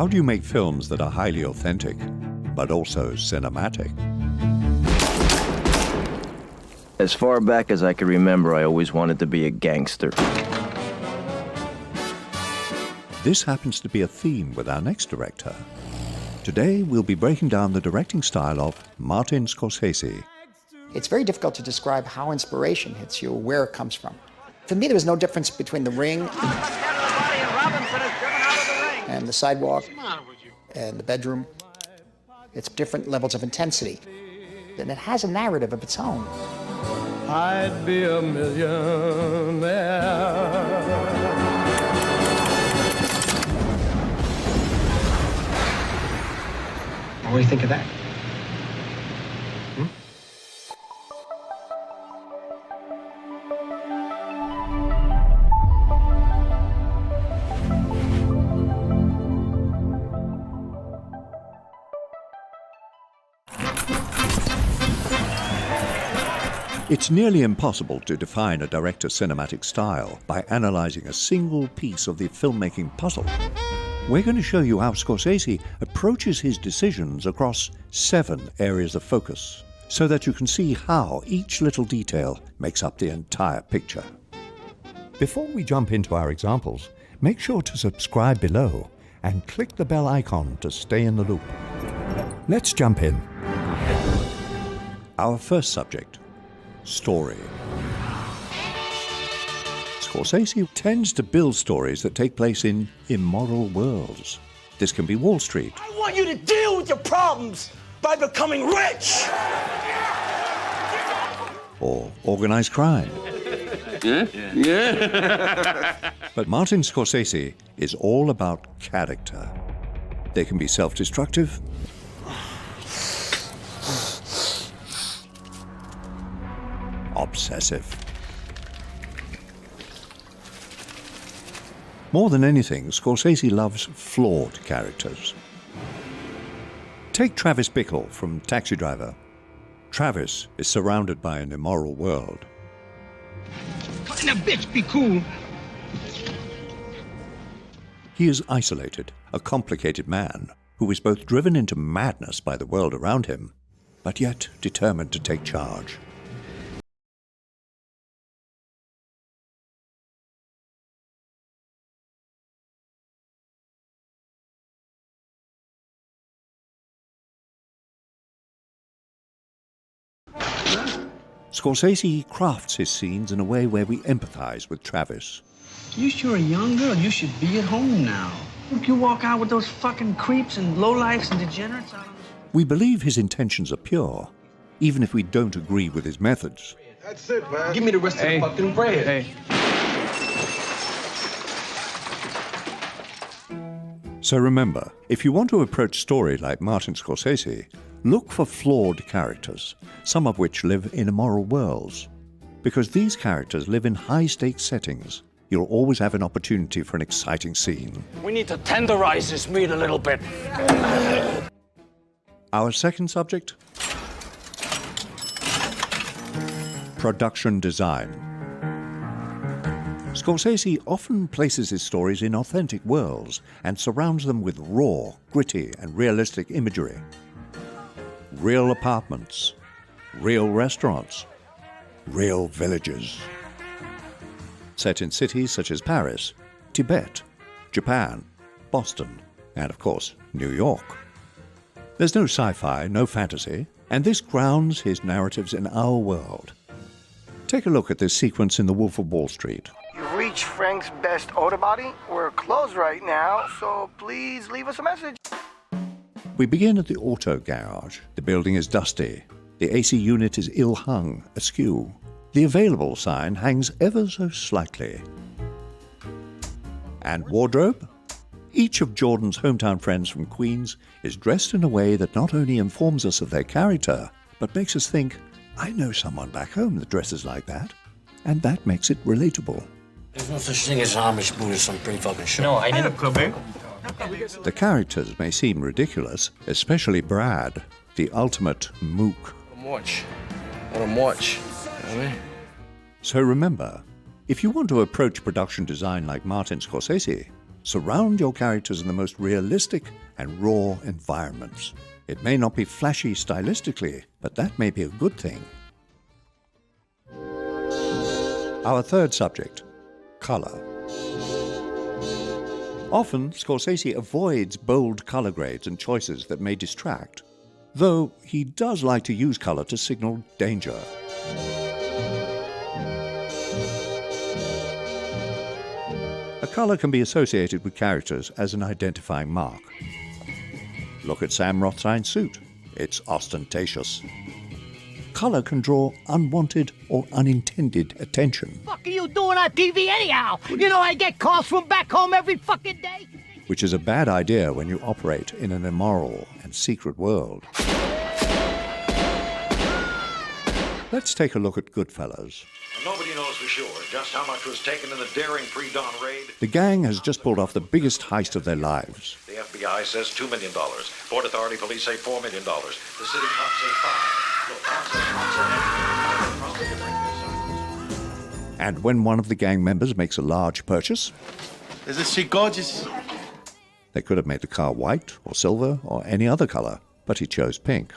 How do you make films that are highly authentic, but also cinematic? As far back as I can remember, I always wanted to be a gangster. This happens to be a theme with our next director. Today, we'll be breaking down the directing style of Martin Scorsese. It's very difficult to describe how inspiration hits you or where it comes from. For me, there was no difference between The Ring and The Sidewalk and The Bedroom. It's different levels of intensity. And it has a narrative of its own. I'd be a millionaire. What do you think of that? It's nearly impossible to define a director's cinematic style by analyzing a single piece of the filmmaking puzzle. We're going to show you how Scorsese approaches his decisions across 7 areas of focus, so that you can see how each little detail makes up the entire picture. Before we jump into our examples, make sure to subscribe below and click the bell icon to stay in the loop. Let's jump in. Our first subject, story. Scorsese tends to build stories that take place in immoral worlds. This can be Wall Street. I want you to deal with your problems by becoming rich! Or organized crime. Yeah. But Martin Scorsese is all about character. They can be self-destructive, obsessive. More than anything, Scorsese loves flawed characters. Take Travis Bickle from Taxi Driver. Travis is surrounded by an immoral world. Cutting a bitch be cool. He is isolated, a complicated man who is both driven into madness by the world around him, but yet determined to take charge. Scorsese crafts his scenes in a way where we empathize with Travis. You sure a young girl. You should be at home now. You walk out with those fucking creeps and lowlifes and degenerates out of this. We believe his intentions are pure, even if we don't agree with his methods. That's it, man. Give me the rest of the fucking bread. So remember, if you want to approach story like Martin Scorsese, look for flawed characters, some of which live in immoral worlds. Because these characters live in high-stakes settings, you'll always have an opportunity for an exciting scene. We need to tenderize this meat a little bit. Our second subject? Production design. Scorsese often places his stories in authentic worlds and surrounds them with raw, gritty, and realistic imagery. Real apartments, real restaurants, real villages. Set in cities such as Paris, Tibet, Japan, Boston, and of course, New York. There's no sci-fi, no fantasy, and this grounds his narratives in our world. Take a look at this sequence in The Wolf of Wall Street. You've reached Frank's Best Auto Body. We're closed right now, so please leave us a message. We begin at the auto garage. The building is dusty. The AC unit is ill-hung, askew. The available sign hangs ever so slightly. And wardrobe? Each of Jordan's hometown friends from Queens is dressed in a way that not only informs us of their character, but makes us think, I know someone back home that dresses like that. And that makes it relatable. There's no such thing as Amish Buddhists, I'm pretty fucking sure. No, I didn't. The characters may seem ridiculous, especially Brad, the ultimate mook. Let him watch. You know what I mean? So remember, if you want to approach production design like Martin Scorsese, Surround your characters in the most realistic and raw environments. It may not be flashy stylistically, but that may be a good thing. Our third subject, color. Often, Scorsese avoids bold color grades and choices that may distract, though he does like to use color to signal danger. A color can be associated with characters as an identifying mark. Look at Sam Rothstein's suit. It's ostentatious. Color can draw unwanted or unintended attention. What are you doing on TV anyhow? You know I get calls from back home every fucking day. Which is a bad idea when you operate in an immoral and secret world. Let's take a look at Goodfellas. Nobody knows for sure just how much was taken in the daring pre-dawn raid. The gang has just pulled off the biggest heist of their lives. The FBI says $2 million. Port Authority police say $4 million. The city cops say 5. And when one of the gang members makes a large purchase... Isn't she gorgeous? They could have made the car white or silver or any other color, but he chose pink.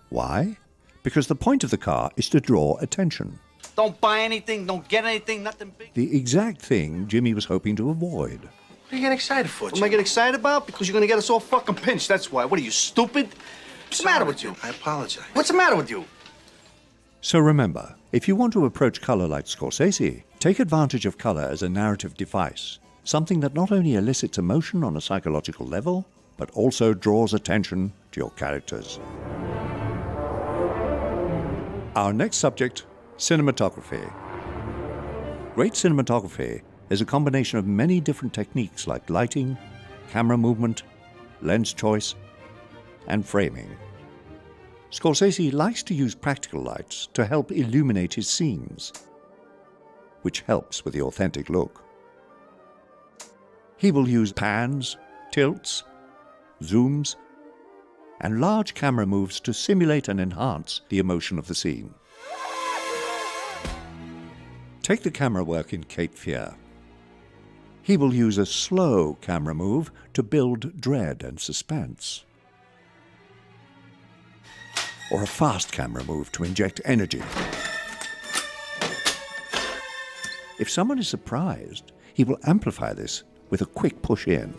Why? Because the point of the car is to draw attention. Don't buy anything, don't get anything, nothing big. The exact thing Jimmy was hoping to avoid. What are you getting excited for, What am I getting excited about? Because you're gonna get us all fucking pinched, that's why. What are you, stupid? What's the matter with you? I apologize. What's the matter with you? So remember, if you want to approach color like Scorsese, take advantage of color as a narrative device, something that not only elicits emotion on a psychological level, but also draws attention to your characters. Our next subject, cinematography. Great cinematography is a combination of many different techniques like lighting, camera movement, lens choice, and framing. Scorsese likes to use practical lights to help illuminate his scenes, which helps with the authentic look. He will use pans, tilts, zooms, and large camera moves to simulate and enhance the emotion of the scene. Take the camera work in Cape Fear. He will use a slow camera move to build dread and suspense, or a fast camera move to inject energy. If someone is surprised, he will amplify this with a quick push in.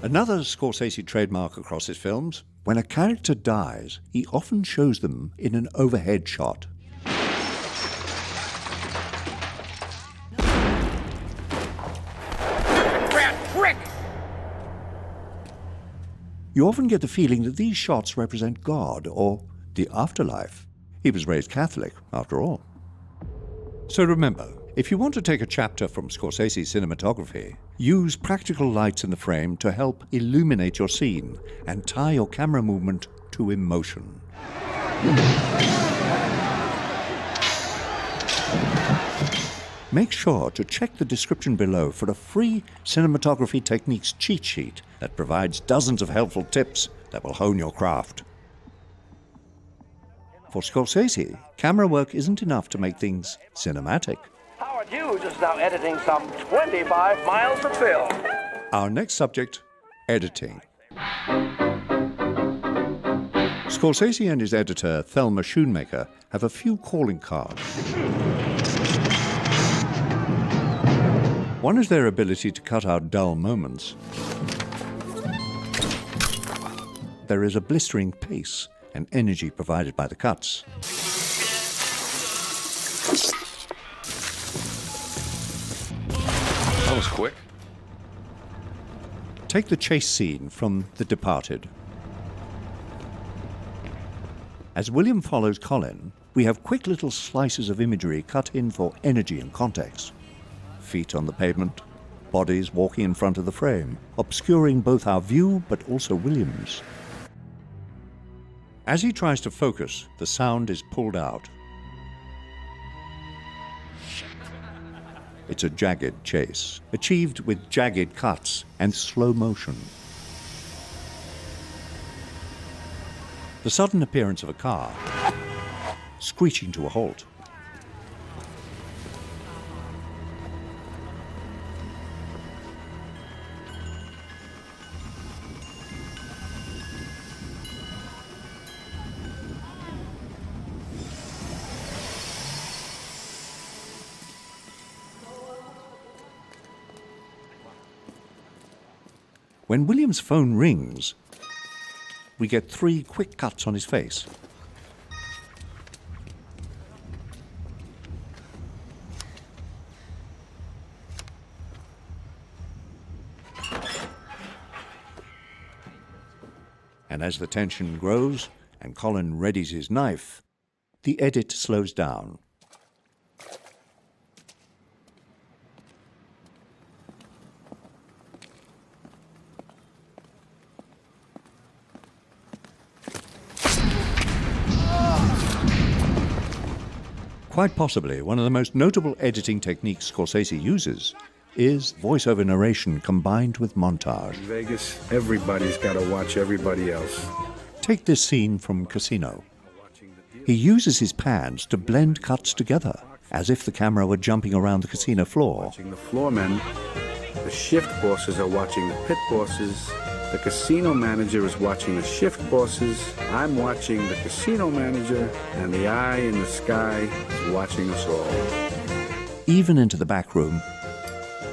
Another Scorsese trademark across his films, when a character dies, he often shows them in an overhead shot. You often get the feeling that these shots represent God or the afterlife. He was raised Catholic, after all. So remember, if you want to take a chapter from Scorsese's cinematography, use practical lights in the frame to help illuminate your scene and tie your camera movement to emotion. Make sure to check the description below for a free cinematography techniques cheat sheet that provides dozens of helpful tips that will hone your craft. For Scorsese, camera work isn't enough to make things cinematic. Howard Hughes is now editing some 25 miles of film. Our next subject, editing. Scorsese and his editor, Thelma Schoonmaker, have a few calling cards. One is their ability to cut out dull moments. There is a blistering pace and energy provided by the cuts. That was quick. Take the chase scene from The Departed. As William follows Colin, we have quick little slices of imagery cut in for energy and context. Feet on the pavement, bodies walking in front of the frame, obscuring both our view but also William's. As he tries to focus, the sound is pulled out. It's a jagged chase, achieved with jagged cuts and slow motion. The sudden appearance of a car, screeching to a halt. When William's phone rings, we get 3 quick cuts on his face. And as the tension grows and Colin readies his knife, the edit slows down. Quite possibly one of the most notable editing techniques Scorsese uses is voiceover narration combined with montage. In Vegas, everybody's got to watch everybody else. Take this scene from Casino. He uses his pans to blend cuts together, as if the camera were jumping around the casino floor. Watching the floormen, the shift bosses are watching the pit bosses, the casino manager is watching the shift bosses, I'm watching the casino manager, and the eye in the sky is watching us all. Even into the back room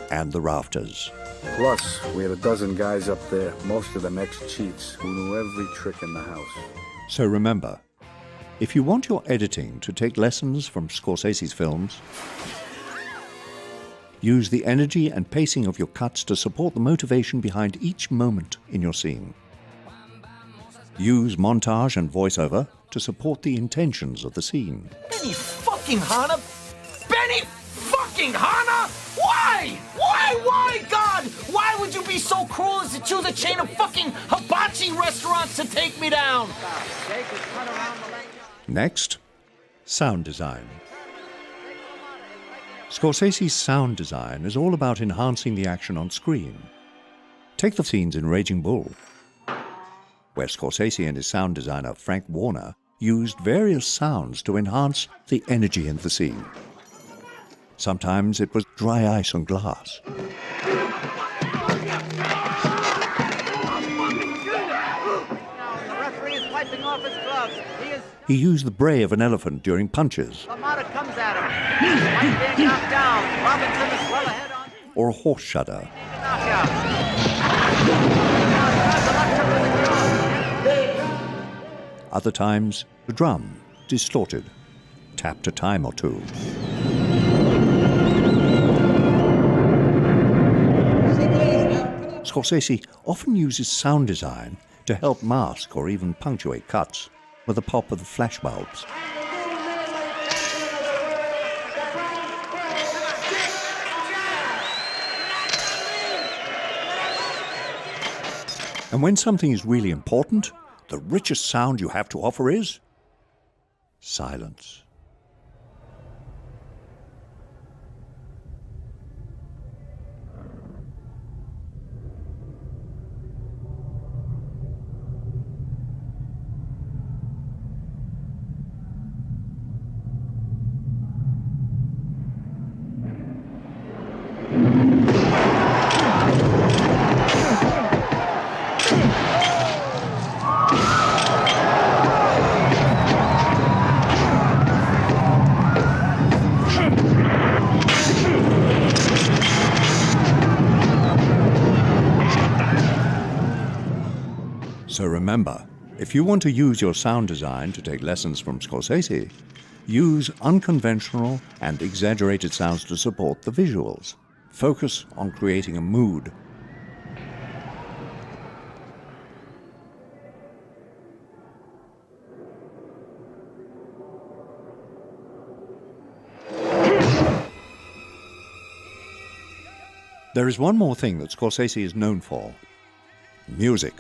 and the rafters. Plus, we had a dozen guys up there, most of them ex-cheats, who knew every trick in the house. So remember, if you want your editing to take lessons from Scorsese's films, use the energy and pacing of your cuts to support the motivation behind each moment in your scene. Use montage and voiceover to support the intentions of the scene. Benny fucking Hanna? Benny fucking Hanna? Why? Why, God? Why would you be so cruel as to choose a chain of fucking hibachi restaurants to take me down? Next, sound design. Scorsese's sound design is all about enhancing the action on screen. Take the scenes in Raging Bull, where Scorsese and his sound designer Frank Warner used various sounds to enhance the energy in the scene. Sometimes it was dry ice on glass. He used the bray of an elephant during punches. Or a horse shudder. Other times, the drum, distorted, tapped a time or two. Scorsese often uses sound design to help mask or even punctuate cuts with the pop of the flashbulbs. And when something is really important, the richest sound you have to offer is silence. So remember, if you want to use your sound design to take lessons from Scorsese, use unconventional and exaggerated sounds to support the visuals. Focus on creating a mood. There is one more thing that Scorsese is known for. Music.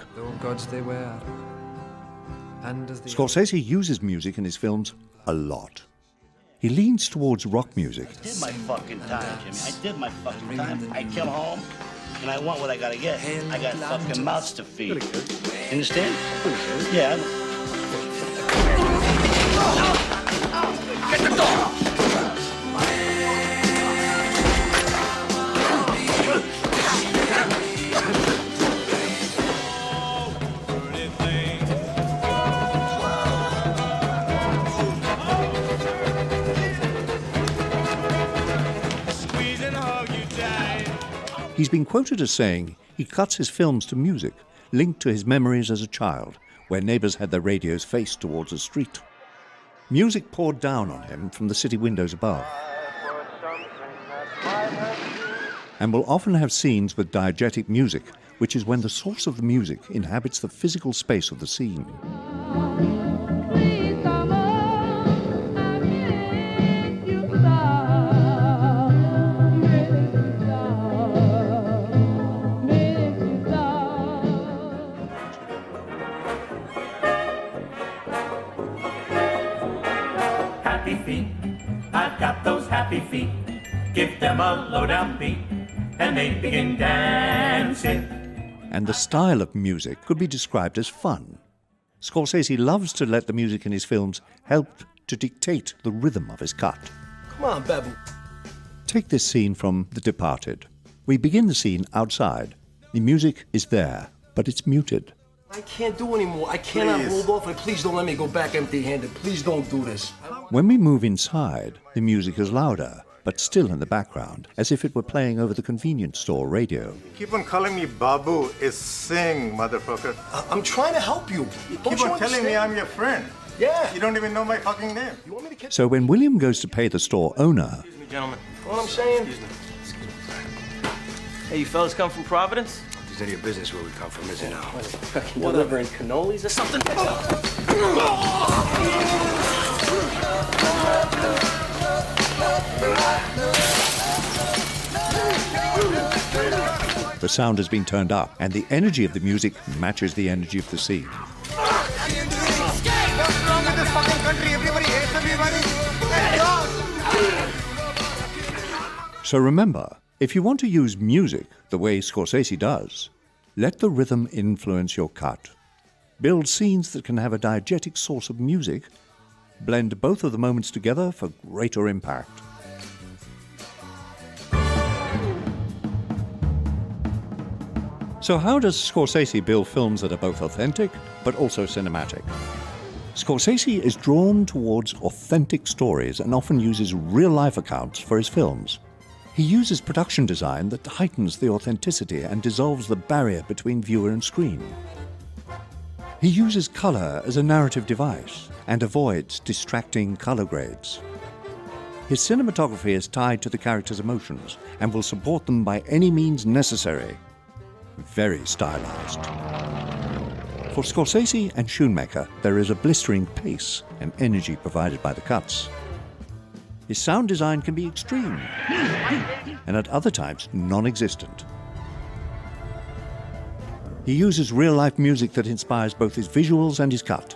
Scorsese uses music in his films a lot. He leans towards rock music. I did my fucking time, Jimmy. I did my fucking time. I come home and I want what I gotta get. I got fucking mouths to feed. Understand? Yeah. Get the dog! He's been quoted as saying he cuts his films to music, linked to his memories as a child, where neighbors had their radios faced towards the street. Music poured down on him from the city windows above, and will often have scenes with diegetic music, which is when the source of the music inhabits the physical space of the scene. Happy feet, I've got those happy feet. Give them a low-down beat, and they begin dancing. And the style of music could be described as fun. Scorsese loves to let the music in his films help to dictate the rhythm of his cut. Come on, Babu. Take this scene from The Departed. We begin the scene outside. The music is there, but it's muted. I can't do anymore. I cannot hold off, and please don't let me go back empty-handed. Please don't do this. When we move inside, the music is louder, but still in the background, as if it were playing over the convenience store radio. Keep on calling me Babu is sing, motherfucker. I'm trying to help you. Keep on telling me I'm your friend. Yeah. You don't even know my fucking name. You want me to catch? So when William goes to pay the store owner... Excuse me, gentlemen. Know what I'm saying? Excuse me. Hey, you fellas come from Providence? If there's any business where we come from, is it now? Fucking delivering cannolis or something? The sound has been turned up, and the energy of the music matches the energy of the scene. What's wrong with this fucking country? Everybody hates everybody. So remember, if you want to use music the way Scorsese does, let the rhythm influence your cut. Build scenes that can have a diegetic source of music. Blend both of the moments together for greater impact. So how does Scorsese build films that are both authentic but also cinematic? Scorsese is drawn towards authentic stories and often uses real-life accounts for his films. He uses production design that heightens the authenticity and dissolves the barrier between viewer and screen. He uses color as a narrative device and avoids distracting color grades. His cinematography is tied to the character's emotions and will support them by any means necessary. Very stylized. For Scorsese and Schoonmaker, there is a blistering pace and energy provided by the cuts. His sound design can be extreme, and at other times non-existent. He uses real-life music that inspires both his visuals and his cut.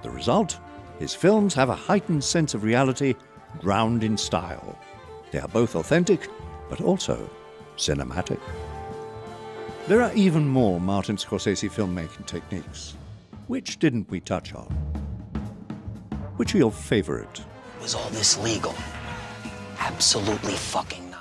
The result? His films have a heightened sense of reality, ground in style. They are both authentic, but also cinematic. There are even more Martin Scorsese filmmaking techniques. Which didn't we touch on? Which are your favorite? Was all this legal? Absolutely fucking